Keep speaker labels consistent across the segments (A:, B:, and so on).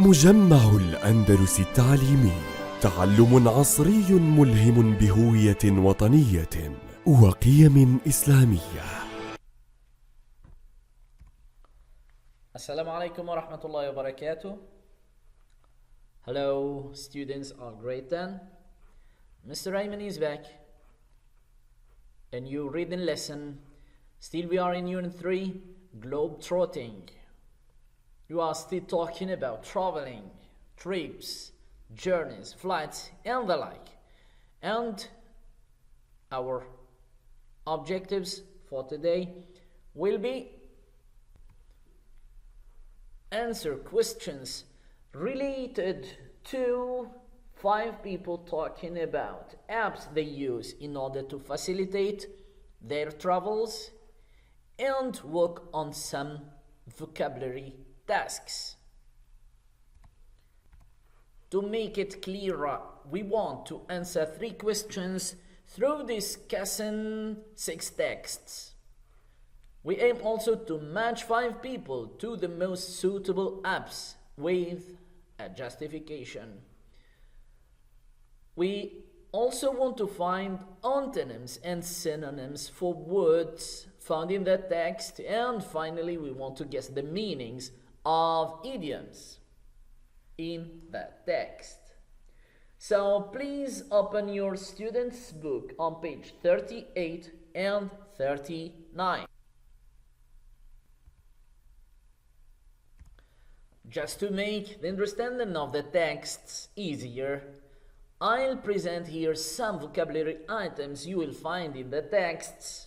A: مجمع الأندلس التعليمي، تعلم عصري ملهم بهوية وطنية وقيم إسلامية.
B: Assalamu alaikum wa rahmatullahi wa barakatuh. Hello, students are great then. Mr. Aymen is back. A new reading lesson. Still we are in Unit 3, Globe Trotting. You are still talking about traveling, trips, journeys, flights, and the like. And our objectives for today will be answer questions related to 5 people talking about apps they use in order to facilitate their travels and work on some vocabulary tasks. To make it clearer, we want to answer 3 questions through discussing 6 texts. We aim also to match 5 people to the most suitable apps with a justification. We also want to find antonyms and synonyms for words found in the text, and finally we want to guess the meanings of idioms in the text. So please open your student's book on page 38 and 39. Just to make the understanding of the texts easier, I'll present here some vocabulary items you will find in the texts,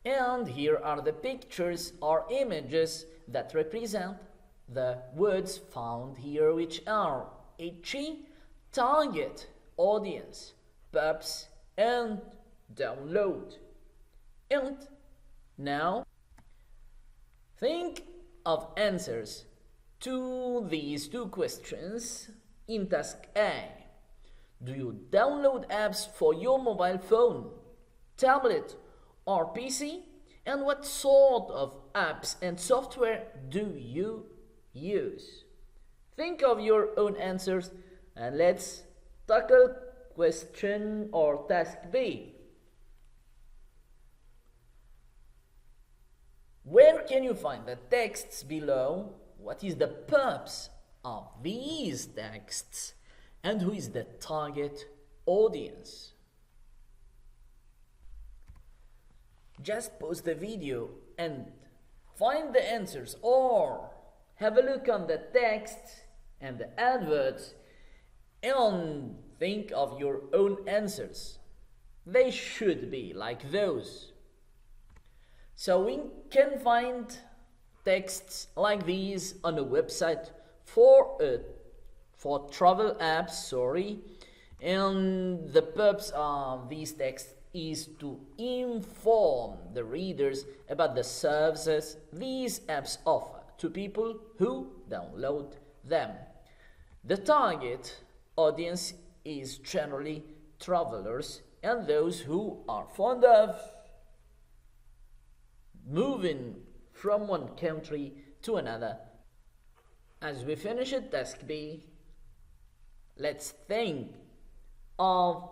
B: and here are the pictures or images that represent the words found here, which are itchy, target, audience, pubs, and download. And now think of answers to these 2 questions in task A. Do you download apps for your mobile phone, tablet, or PC? And what sort of apps and software do you use? Think of your own answers and let's tackle question or task B. Where can you find the texts below? What is the purpose of these texts? And who is the target audience? Just pause the video and find the answers, or have a look on the text and the adverts and think of your own answers. They should be like those. So we can find texts like these on a website for travel apps, and the purpose of these texts is to inform the readers about the services these apps offer to people who download them. The target audience is generally travelers and those who are fond of moving from one country to another. As we finish at task B, let's think of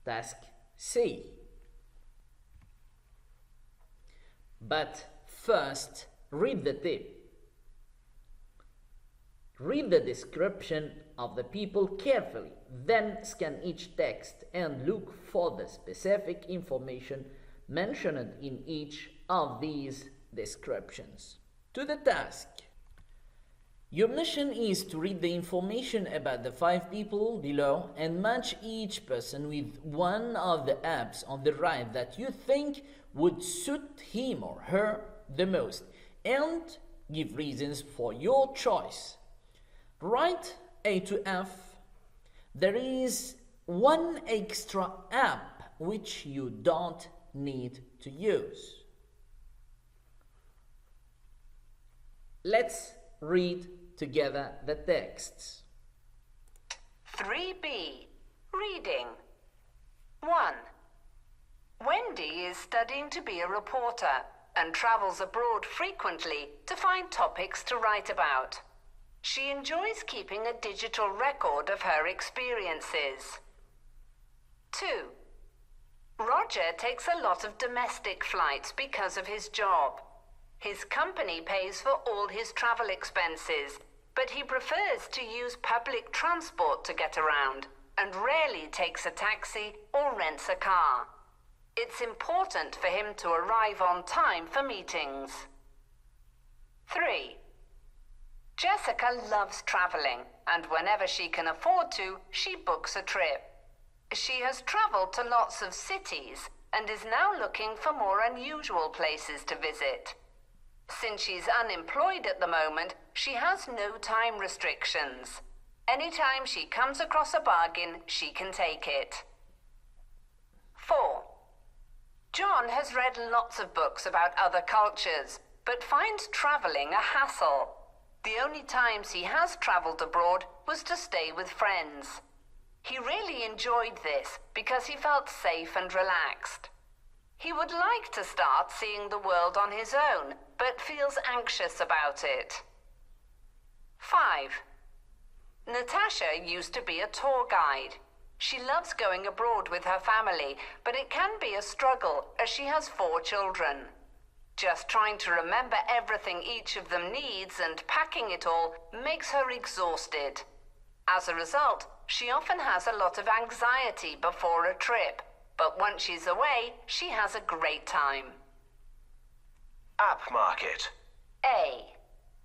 B: task C. But first, read the tip. Read the description of the people carefully, then scan each text and look for the specific information mentioned in each of these descriptions. To the task. Your mission is to read the information about the 5 people below and match each person with one of the apps on the right that you think would suit him or her the most, and give reasons for your choice. Write A to F. There is one extra app which you don't need to use. Let's read together the texts.
C: 3B. Reading. 1. Wendy is studying to be a reporter and travels abroad frequently to find topics to write about. She enjoys keeping a digital record of her experiences. 2. Roger takes a lot of domestic flights because of his job. His company pays for all his travel expenses, but he prefers to use public transport to get around and rarely takes a taxi or rents a car. It's important for him to arrive on time for meetings. 3. Jessica loves traveling, and whenever she can afford to, she books a trip. She has traveled to lots of cities and is now looking for more unusual places to visit. Since she's unemployed at the moment, she has no time restrictions. Anytime she comes across a bargain, she can take it. 4. John has read lots of books about other cultures, but finds traveling a hassle. The only times he has traveled abroad was to stay with friends. He really enjoyed this because he felt safe and relaxed. He would like to start seeing the world on his own, but feels anxious about it. 5. Natasha used to be a tour guide. She loves going abroad with her family, but it can be a struggle as she has 4 children. Just trying to remember everything each of them needs and packing it all makes her exhausted. As a result, she often has a lot of anxiety before a trip, but once she's away, she has a great time.
D: App market.
C: A.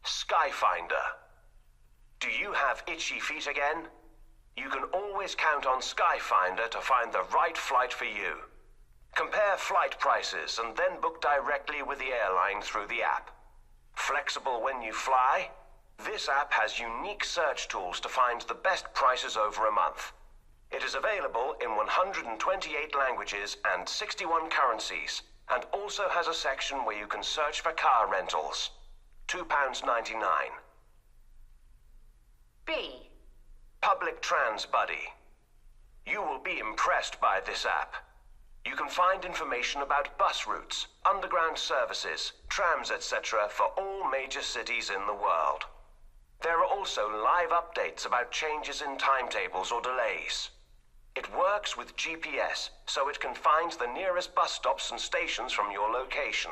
D: Skyfinder. Do you have itchy feet again? You can always count on Skyfinder to find the right flight for you. Compare flight prices and then book directly with the airline through the app. Flexible when you fly? This app has unique search tools to find the best prices over a month. It is available in 128 languages and 61 currencies, and also has a section where you can search for car rentals. £2.99.
C: B.
D: Public Trans Buddy. You will be impressed by this app. You can find information about bus routes, underground services, trams, etc. for all major cities in the world. There are also live updates about changes in timetables or delays. It works with GPS, so it can find the nearest bus stops and stations from your location.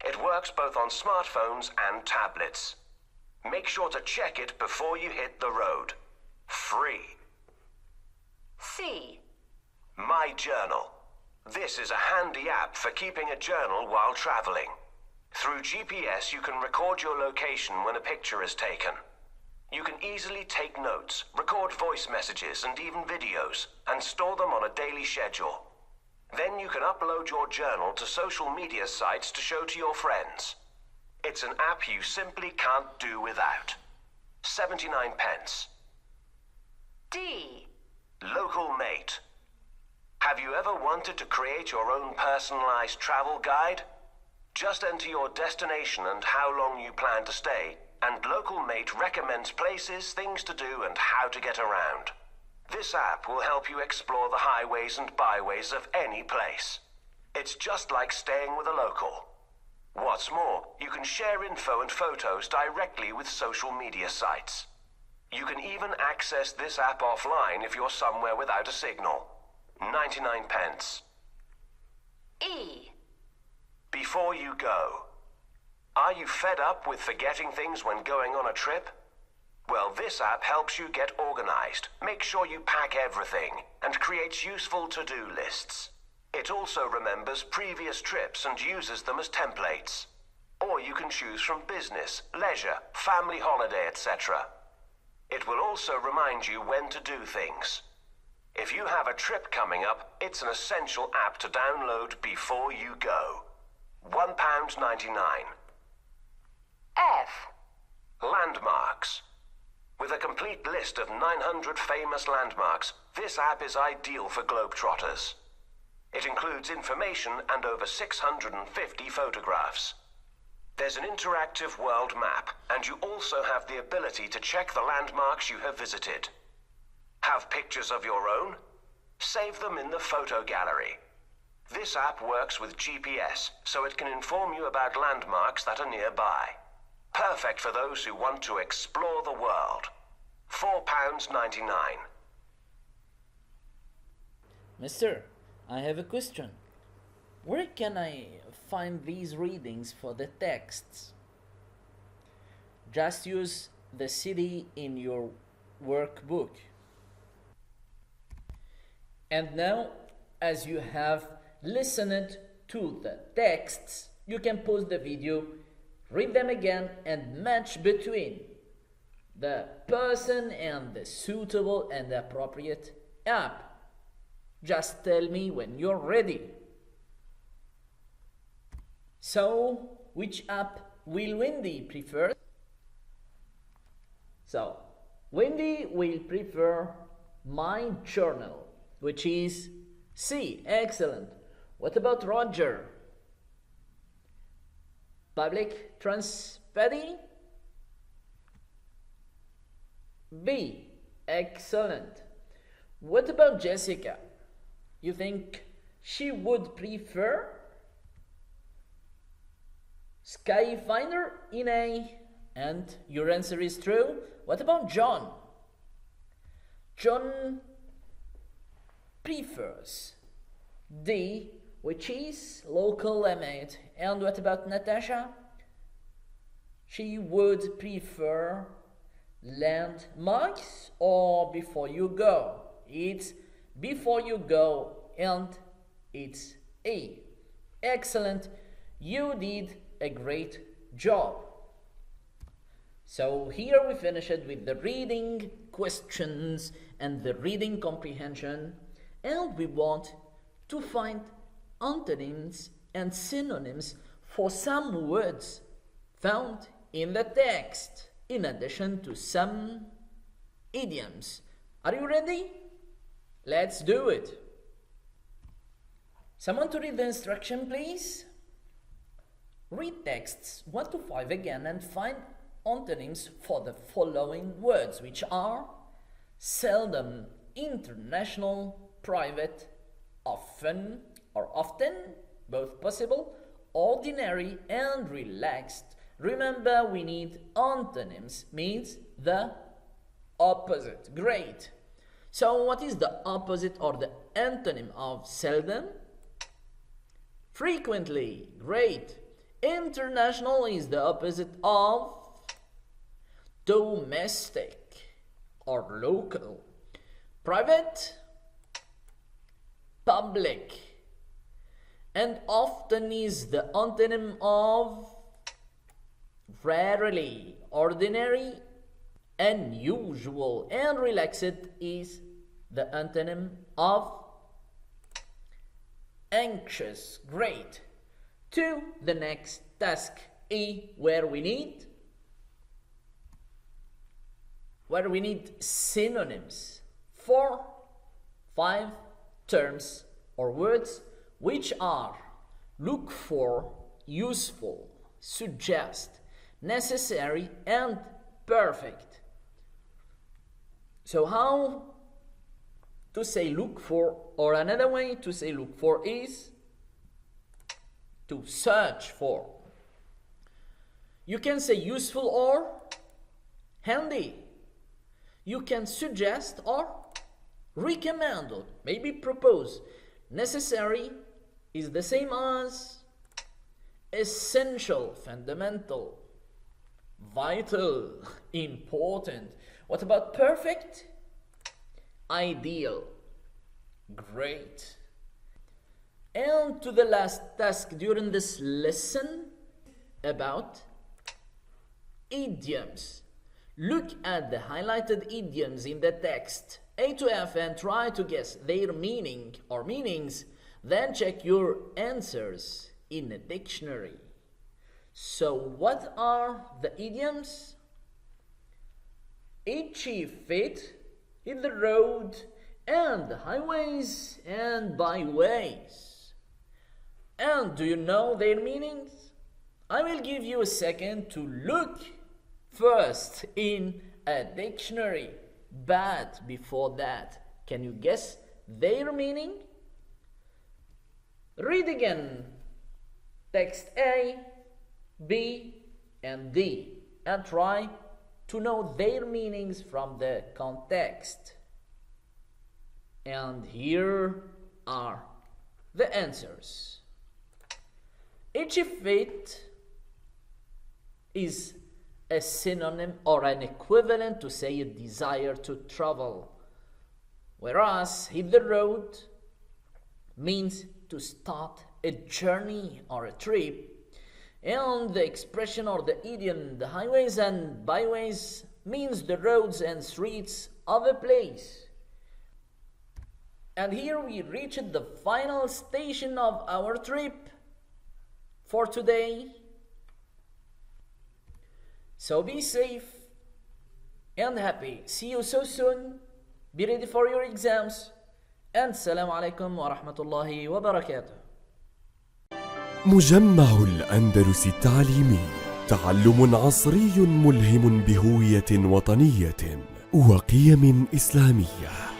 D: It works both on smartphones and tablets. Make sure to check it before you hit the road. Free.
C: C.
D: My Journal. This is a handy app for keeping a journal while traveling. Through GPS, you can record your location when a picture is taken. You can easily take notes, record voice messages and even videos, and store them on a daily schedule. Then you can upload your journal to social media sites to show to your friends. It's an app you simply can't do without. 79 pence.
C: D.
D: Local Mate. Have you ever wanted to create your own personalized travel guide? Just enter your destination and how long you plan to stay, and Local Mate recommends places, things to do, and how to get around. This app will help you explore the highways and byways of any place. It's just like staying with a local. What's more, you can share info and photos directly with social media sites. You can even access this app offline if you're somewhere without a signal. 99 pence.
C: E.
D: Before you go, are you fed up with forgetting things when going on a trip? Well, this app helps you get organized, make sure you pack everything, and creates useful to-do lists. It also remembers previous trips and uses them as templates. Or you can choose from business, leisure, family holiday, etc. It will also remind you when to do things. If you have a trip coming up, it's an essential app to download before you go. £1.99.
C: F.
D: Landmarks. With a complete list of 900 famous landmarks, this app is ideal for globetrotters. It includes information and over 650 photographs. There's an interactive world map, and you also have the ability to check the landmarks you have visited. Have pictures of your own? Save them in the photo gallery. This app works with GPS, so it can inform you about landmarks that are nearby. Perfect for those who want to explore the world. £4.99.
B: Mister, I have a question. Where can I find these readings for the texts? Just use the CD in your workbook. And now, as you have listened to the texts, you can pause the video, read them again, and match between the person and the suitable and appropriate app. Just tell me when you're ready. So, which app will Wendy prefer? So, Wendy will prefer My Journal, which is C. Excellent. What about Roger? Public Transpedi? B. Excellent. What about Jessica? You think she would prefer Skyfinder in A? And your answer is true. What about John? John prefers D, which is local limit. And what about Natasha? She would prefer landmarks or before you go. It's before you go and it's A. Excellent. You did a great job. So here we finished with the reading questions and the reading comprehension, and we want to find antonyms and synonyms for some words found in the text, in addition to some idioms. Are you ready? Let's do it. Someone to read the instruction, please. Read texts 1 to 5 again and find antonyms for the following words, which are seldom, international, private, often or often, both possible, ordinary and relaxed. Remember, we need antonyms, means the opposite. Great. So what is the opposite or the antonym of seldom? Frequently. Great. International is the opposite of domestic or local. Private, public. And often is the antonym of rarely, ordinary, unusual. And relaxed is the antonym of anxious. Great. To the next task E, where we need synonyms for 5 terms or words which are look for, useful, suggest, necessary, and perfect. So how to say look for, or another way to say look for is to search for. You can say useful or handy. You can suggest or recommend or maybe propose. Necessary is the same as essential, fundamental, vital, important. What about perfect? Ideal. Great. And to the last task during this lesson about idioms. Look at the highlighted idioms in the text A to F and try to guess their meaning or meanings. Then check your answers in a dictionary. So what are the idioms? Itchy feet, hit the road, and the highways and byways. And do you know their meanings? I will give you a second to look first in a dictionary, but before that, can you guess their meaning? Read again text A, B, and D. and try to know their meanings from the context. And here are the answers. Each fit is a synonym or an equivalent to say a desire to travel, whereas hit the road means to start a journey or a trip, and the expression or the idiom the highways and byways means the roads and streets of a place. And here we reached the final station of our trip for today. So be safe and happy. See you so soon. Be ready for your exams. And السلام عليكم ورحمة الله وبركاته.
A: مجمع الأندلس التعليمي، تعلم عصري ملهم بهوية وطنية وقيم إسلامية.